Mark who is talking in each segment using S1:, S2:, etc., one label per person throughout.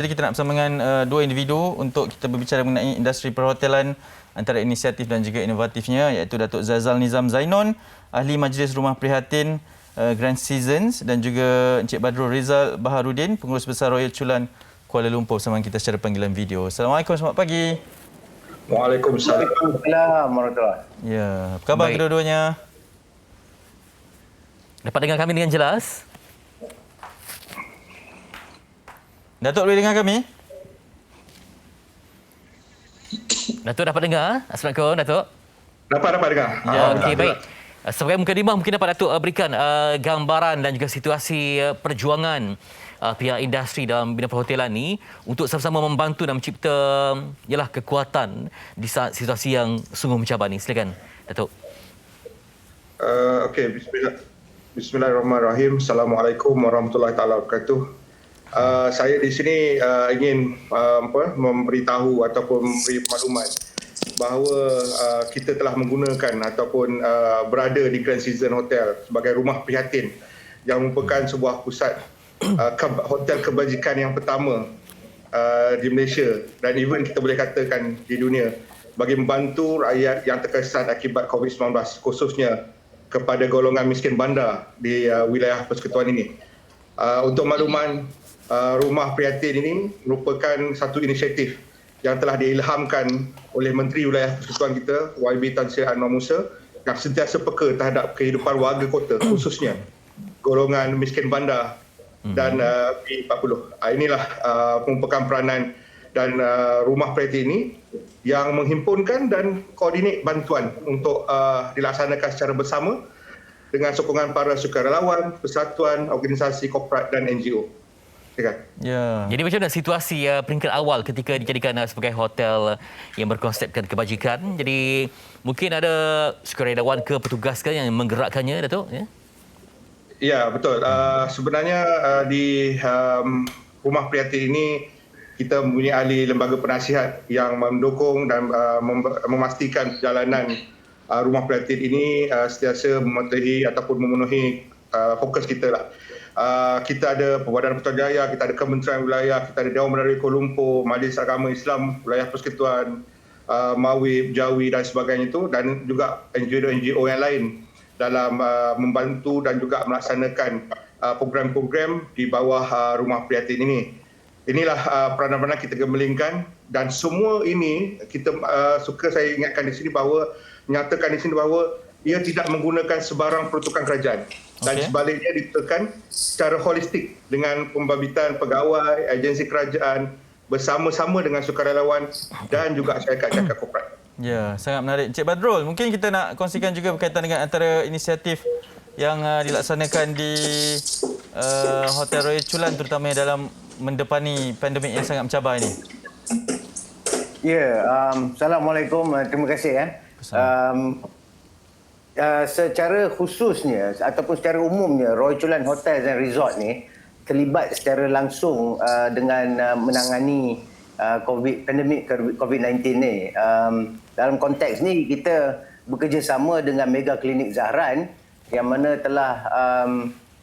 S1: Jadi kita nak bersama dengan dua individu untuk kita berbicara mengenai industri perhotelan antara inisiatif dan juga inovatifnya, iaitu Datuk Zazal Nizam Zainon, Ahli Majlis Rumah Prihatin Grand Seasons, dan juga Encik Badrul Rizal Baharudin, Pengurus Besar Royal Chulan Kuala Lumpur, bersama kita secara panggilan video. Assalamualaikum, selamat pagi.
S2: Waalaikumsalam warahmatullahi.
S1: Ya, apa khabar kedua-duanya?
S3: Dapat dengar kami dengan jelas?
S1: Datuk boleh dengar kami?
S3: Datuk dapat dengar? Assalamualaikum, Datuk.
S2: Dapat dengar.
S3: Ya, okey, baik. Sebagai mukadimah, mungkin dapat Datuk berikan gambaran dan juga situasi perjuangan pihak industri dalam bidang perhotelan ni untuk sama-sama membantu dan mencipta kekuatan di saat situasi yang sungguh mencabar ni. Silakan, Datuk.
S2: Okey, Bismillahirrahmanirrahim. Assalamualaikum warahmatullahi taala wabarakatuh. Saya di sini ingin memberitahu ataupun memberi maklumat bahawa kita telah menggunakan ataupun berada di Grand Season Hotel sebagai rumah prihatin yang merupakan sebuah pusat hotel kebajikan yang pertama di Malaysia dan even kita boleh katakan di dunia bagi membantu rakyat yang terkesan akibat COVID-19, khususnya kepada golongan miskin bandar di wilayah persekutuan ini. Untuk makluman, Rumah Prihatin ini merupakan satu inisiatif yang telah diilhamkan oleh Menteri Wilayah Persekutuan kita, YB Tan Sri Anwar Musa, yang sentiasa peka terhadap kehidupan warga kota, khususnya golongan miskin bandar dan P40. Inilah merupakan peranan dan Rumah Prihatin ini yang menghimpunkan dan koordinat bantuan untuk dilaksanakan secara bersama dengan sokongan para sukarelawan, persatuan, organisasi korporat dan NGO.
S1: Ya.
S3: Jadi macam mana situasi peringkat awal ketika dijadikan sebagai hotel yang berkonsepkan kebajikan? Jadi mungkin ada sukarelawan ke petugas ke yang menggerakkannya, Datuk?
S2: Ya, betul. Sebenarnya di Rumah Prihatin ini kita mempunyai ahli lembaga penasihat yang mendukung dan memastikan perjalanan Rumah Prihatin ini sentiasa mematuhi ataupun memenuhi fokus kita lah. Kita ada Perbadan Putrajaya, kita ada Kementerian Wilayah, kita ada Dewan Menara Kuala Lumpur, Majlis Agama Islam Wilayah Persekutuan, Mawib, Jawi dan sebagainya itu, dan juga NGO yang lain dalam membantu dan juga melaksanakan program-program di bawah Rumah Prihatin ini. Inilah peranan-peranan kita gemelingkan dan semua ini kita saya ingatkan di sini bahawa menyatakan di sini bahawa ia tidak menggunakan sebarang peruntukan kerajaan dan sebaliknya ditekan secara holistik dengan pembabitan pegawai, agensi kerajaan bersama-sama dengan sukarelawan dan juga syarikat-syarikat korporat.
S1: Ya, sangat menarik. Encik Badrul, mungkin kita nak kongsikan juga berkaitan dengan antara inisiatif yang dilaksanakan di Hotel Royal Chulan terutamanya dalam mendepani pandemik yang sangat mencabar ini.
S4: Ya, Assalamualaikum. Terima kasih. Secara khususnya ataupun secara umumnya Royal Chulan Hotel dan Resort ni terlibat secara langsung dengan menangani pandemik COVID-19 ni. Dalam konteks ni kita bekerjasama dengan Mega Klinik Zahran yang mana telah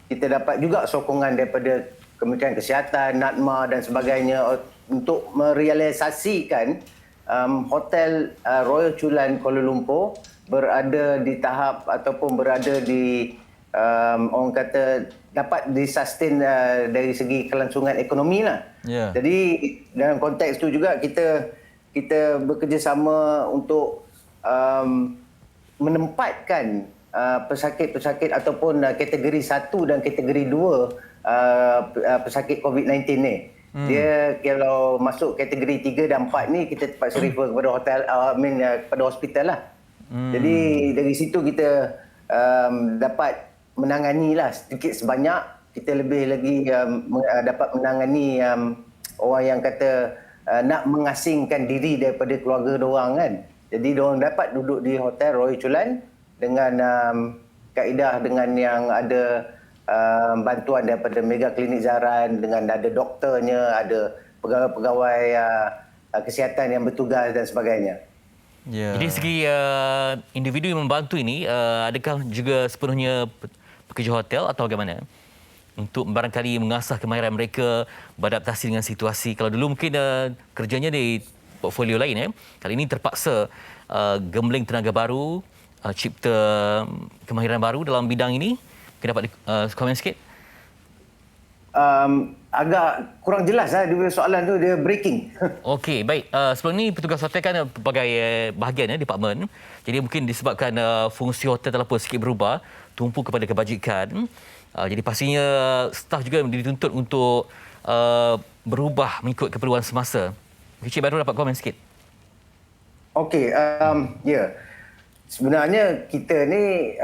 S4: kita dapat juga sokongan daripada Kementerian Kesihatan, NADMA dan sebagainya untuk merealisasikan Hotel Royal Chulan Kuala Lumpur berada di tahap ataupun berada di orang kata dapat disustain dari segi kelangsungan ekonomi lah.
S1: Yeah.
S4: Jadi dalam konteks itu juga kita bekerjasama untuk menempatkan pesakit-pesakit ataupun kategori 1 dan kategori 2 pesakit COVID-19 ni. Dia kalau masuk kategori 3 dan 4 ni kita terpaksa refer kepada hotel kepada hospital lah. Jadi dari situ kita dapat menangani lah sedikit sebanyak, kita lebih lagi dapat menangani orang yang kata nak mengasingkan diri daripada keluarga diorang kan. Jadi diorang dapat duduk di Hotel Royal Chulan dengan kaedah dengan yang ada bantuan daripada Mega Klinik Zahran, dengan ada doktornya, ada pegawai-pegawai kesihatan yang bertugas dan sebagainya.
S1: Yeah.
S3: Jadi segi individu yang membantu ini, adakah juga sepenuhnya pekerja hotel atau bagaimana? untuk barangkali mengasah kemahiran mereka beradaptasi dengan situasi. Kalau dulu mungkin kerjanya di portfolio lain, kali ini terpaksa gembling tenaga baru, cipta kemahiran baru dalam bidang ini. Mungkin dapat komen sikit?
S4: Agak kurang jelas dia punya soalan tu, dia breaking.
S3: Okey, baik. Sebelum ni petugas hotel kan pelbagai bahagian departmen. Jadi mungkin disebabkan fungsi hotel telah pun sikit berubah, tumpu kepada kebajikan. Jadi pastinya staf juga dituntut untuk berubah mengikut keperluan semasa. Mungkin Cik Badrul dapat komen sikit.
S4: Okey, ya. Sebenarnya kita ni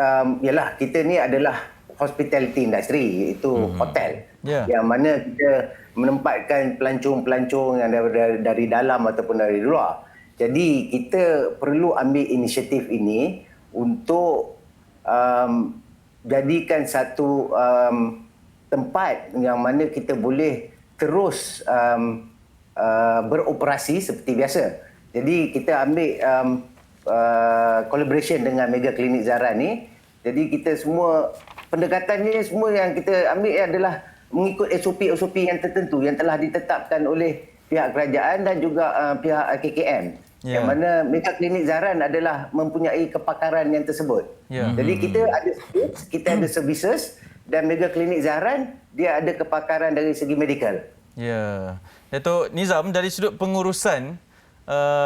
S4: kita ni adalah hospitality industry, iaitu hotel. Yang mana kita menempatkan pelancong-pelancong yang dari dalam ataupun dari luar. Jadi kita perlu ambil inisiatif ini untuk jadikan satu tempat yang mana kita boleh terus beroperasi seperti biasa. Jadi kita ambil collaboration dengan Mega Klinik Zahran ni. Jadi kita semua pendekatannya semua yang kita ambil adalah mengikut SOP-SOP yang tertentu yang telah ditetapkan oleh pihak kerajaan dan juga pihak KKM. Yang mana Mega Klinik Zahran adalah mempunyai kepakaran yang tersebut. Jadi kita ada services dan Mega Klinik Zahran dia ada kepakaran dari segi medical.
S1: Ya. Datuk Nizam, dari sudut pengurusan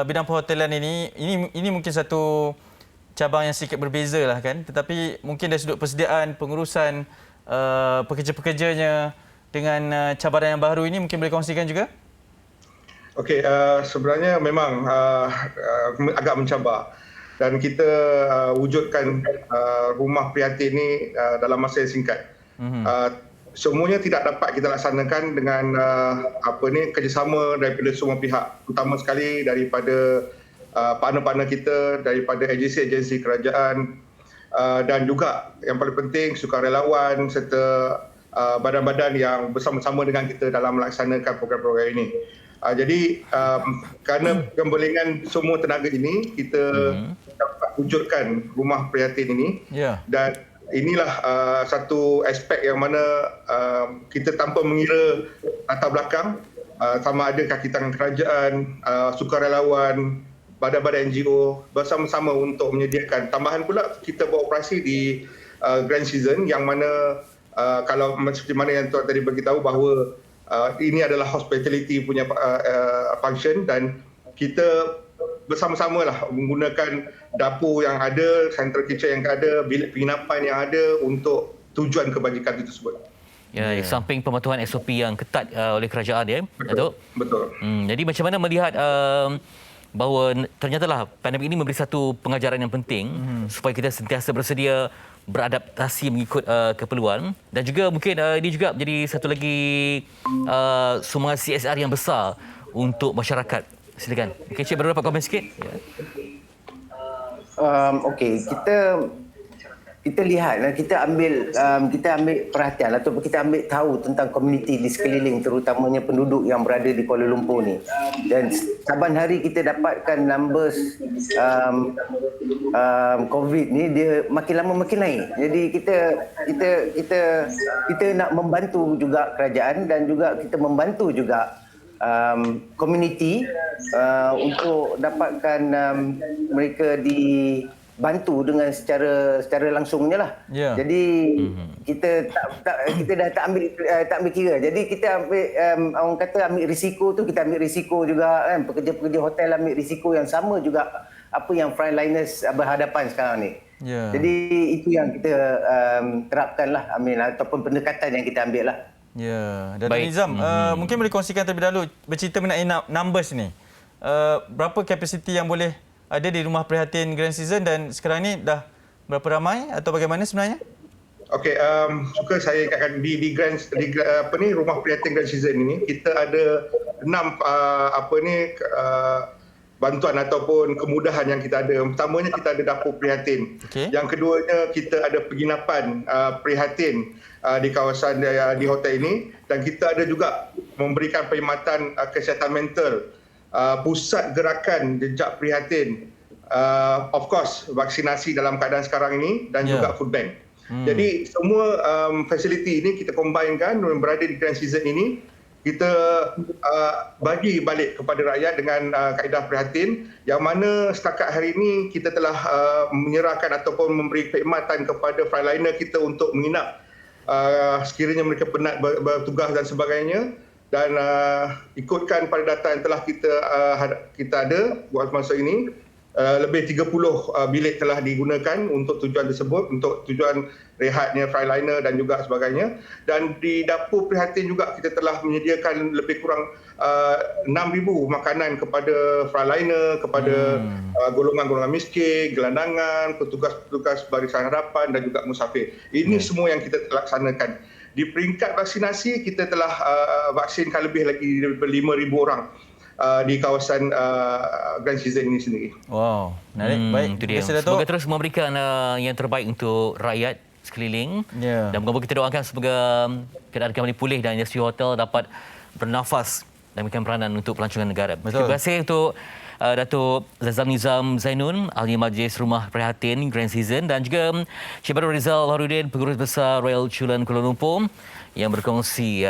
S1: bidang perhotelan ini mungkin satu cabang yang sedikit berbeza lah kan, tetapi mungkin dari sudut persediaan, pengurusan pekerja-pekerjanya dengan cabaran yang baru ini mungkin boleh kongsikan juga?
S2: Okey, sebenarnya memang agak mencabar dan kita wujudkan rumah prihatin ini dalam masa yang singkat. Semuanya tidak dapat kita laksanakan dengan kerjasama daripada semua pihak, terutama sekali daripada partner-partner kita, daripada agensi-agensi kerajaan, dan juga yang paling penting sukarelawan serta badan-badan yang bersama-sama dengan kita dalam melaksanakan program-program ini. Jadi kerana penggembelingan semua tenaga ini, kita dapat wujudkan rumah prihatin ini. Dan inilah satu aspek yang mana kita tanpa mengira latar belakang, sama ada kaki tangan kerajaan, sukarelawan, badan-badan NGO bersama-sama untuk menyediakan. Tambahan pula kita beroperasi di grand season yang mana kalau seperti mana yang Tuan tadi beritahu bahawa ini adalah hospitality punya function dan kita bersama-sama lah menggunakan dapur yang ada, central kitchen yang ada, bilik penginapan yang ada untuk tujuan kebajikan itu tersebut.
S3: Ya, samping pematuhan SOP yang ketat oleh kerajaan Datuk.
S2: Betul.
S3: Jadi macam mana melihat bahawa ternyatalah pandemik ini memberi satu pengajaran yang penting supaya kita sentiasa bersedia beradaptasi mengikut keperluan dan juga mungkin ini juga menjadi satu lagi sumbangan CSR yang besar untuk masyarakat. Silakan. Mungkin Cik baru dapat komen sikit.
S4: Okey, kita lihat dan kita ambil perhatian ataupun kita ambil tahu tentang komuniti di sekeliling, terutamanya penduduk yang berada di Kuala Lumpur ni. Dan saban hari kita dapatkan numbers COVID ni dia makin lama makin naik. Jadi kita nak membantu juga kerajaan dan juga kita membantu juga komuniti untuk dapatkan mereka dibantu dengan secara langsungnya lah. Jadi kita dah tak ambil kira. Jadi kita ambil orang kata ambil risiko tu, kita ambil risiko juga kan, pekerja-pekerja hotel ambil risiko yang sama juga apa yang frontliners berhadapan sekarang ni. Jadi itu yang kita terapkan lah, ataupun pendekatan yang kita ambil lah.
S1: Ya, Datuk Nizam, mungkin boleh kongsikan terlebih dahulu bercerita mengenai numbers ni. Berapa kapasiti yang boleh ada di rumah prihatin Grand Season dan sekarang ni dah berapa ramai atau bagaimana sebenarnya?
S2: Okey, suka saya ingatkan di rumah prihatin Grand Season ini kita ada 6 bantuan ataupun kemudahan yang kita ada. Pertamanya kita ada dapur prihatin. Yang keduanya kita ada penginapan prihatin di kawasan di hotel ini dan kita ada juga memberikan perkhidmatan kesihatan mental, pusat gerakan jejak prihatin, of course vaksinasi dalam keadaan sekarang ini dan juga food bank. Jadi semua fasiliti ini kita combinekan dan berada di Grand Season ini, kita bagi balik kepada rakyat dengan kaedah prihatin, yang mana setakat hari ini kita telah menyerahkan ataupun memberi perkhidmatan kepada frontliner kita untuk menginap sekiranya mereka penat bertugas dan sebagainya. Dan ikutkan pada data yang telah kita ada buat masa ini, lebih 30 bilik telah digunakan untuk tujuan tersebut, untuk tujuan rehatnya frontliner dan juga sebagainya. Dan di dapur prihatin juga kita telah menyediakan lebih kurang 6,000 makanan kepada frontliner, kepada golongan-golongan miskin, gelandangan, petugas-petugas barisan harapan dan juga musafir. Ini semua yang kita laksanakan. Di peringkat vaksinasi, kita telah vaksinkan lebih lagi daripada 5,000 orang di kawasan Grand Season ini sendiri.
S1: Wow, menarik. Baik,
S3: Itu dia.
S1: terima kasih Datuk.
S3: Semoga terus memberikan yang terbaik untuk rakyat sekeliling.
S1: Ya.
S3: Dan moga-moga kita doakan semoga keadaan kembali pulih dan industri hotel dapat bernafas dan memberikan peranan untuk pelancongan negara.
S1: Betul.
S3: Terima kasih untuk Datuk Zazal Nizam Zainun, Ahli Majlis Rumah Prihatin Grand Season, dan juga Cik Badrul Rizal Harudin, Pengurus Besar Royal Chulan Kuala Lumpur, yang berkongsi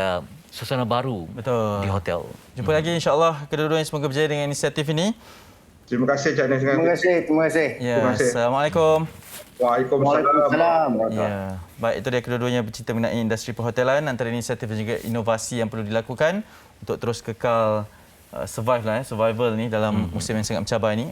S3: suasana baru
S1: Betul.
S3: di hotel.
S1: Jumpa lagi insya-Allah, kedua-duanya semoga berjaya dengan inisiatif ini.
S2: Terima kasih Cik Anis.
S4: Terima kasih.
S1: Ya,
S2: Terima kasih.
S1: Assalamualaikum.
S2: Waalaikumsalam.
S4: Waalaikumsalam.
S1: Ya, baik, itu dia kedua-duanya bercerita mengenai industri perhotelan, antara inisiatif dan juga inovasi yang perlu dilakukan untuk terus kekal survival ni dalam musim yang sangat mencabar ini.